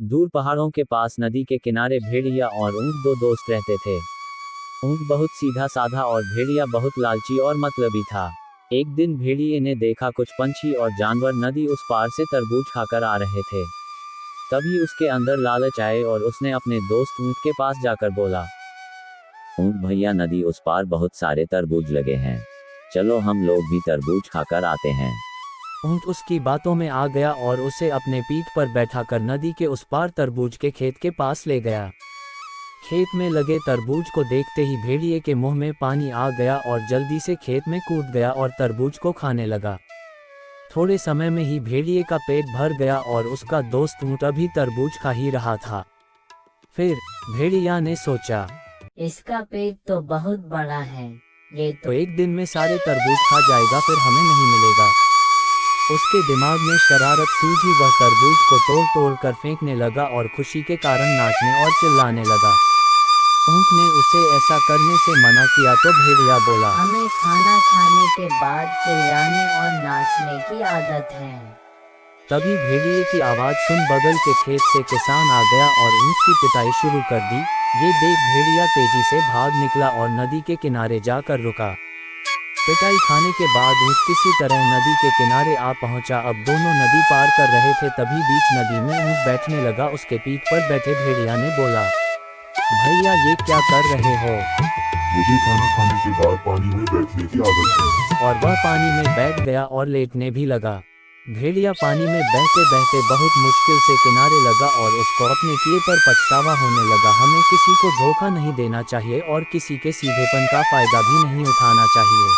दूर पहाड़ों के पास नदी के किनारे भेड़िया और ऊंट दो दोस्त रहते थे। ऊंट बहुत सीधा साधा और भेड़िया बहुत लालची और मतलबी था। एक दिन भेड़िए ने देखा कुछ पंछी और जानवर नदी उस पार से तरबूज खाकर आ रहे थे। तभी उसके अंदर लालच आए और उसने अपने दोस्त ऊंट के पास जाकर बोला, ऊंट भैया, नदी उस पार बहुत सारे तरबूज लगे हैं, चलो हम लोग भी तरबूज खाकर आते हैं। ऊंट उसकी बातों में आ गया और उसे अपने पीठ पर बैठाकर नदी के उस पार तरबूज के खेत के पास ले गया। खेत में लगे तरबूज को देखते ही भेड़िए के मुंह में पानी आ गया और जल्दी से खेत में कूद गया और तरबूज को खाने लगा। थोड़े समय में ही भेड़िए का पेट भर गया और उसका दोस्त ऊंट अभी तरबूज खा ही रहा था। फिर भेड़िया ने सोचा, इसका पेट तो बहुत बड़ा है, ये तो एक दिन में सारे तरबूज खा जाएगा, फिर हमें नहीं मिलेगा। उसके दिमाग में शरारत सूझी, वह तरबूज को तोड़ तोड़ कर फेंकने लगा और खुशी के कारण नाचने और चिल्लाने लगा। ऊंट ने उसे ऐसा करने से मना किया तो भेड़िया बोला, हमें खाना खाने के बाद चिल्लाने और नाचने की आदत है। तभी भेड़िए की आवाज़ सुन बगल के खेत से किसान आ गया और ऊंट की पिटाई शुरू कर दी। ये देख भेड़िया तेजी से भाग निकला और नदी के किनारे जाकर रुका। पिटाई खाने के बाद ऊंट किसी तरह नदी के किनारे आ पहुंचा। अब दोनों नदी पार कर रहे थे, तभी बीच नदी में ऊंट बैठने लगा। उसके पीठ पर बैठे भेड़िया ने बोला, भैया ये क्या कर रहे हो? मुझे खाना खाने के बाद पानी में बैठने की आदत है। और वह पानी में बैठ गया और लेटने भी लगा। भेड़िया पानी में बहते बहते बहुत मुश्किल से किनारे लगा और उसको अपने किए पर पछतावा होने लगा। हमें किसी को धोखा नहीं देना चाहिए और किसी के सीधेपन का फायदा भी नहीं उठाना चाहिए।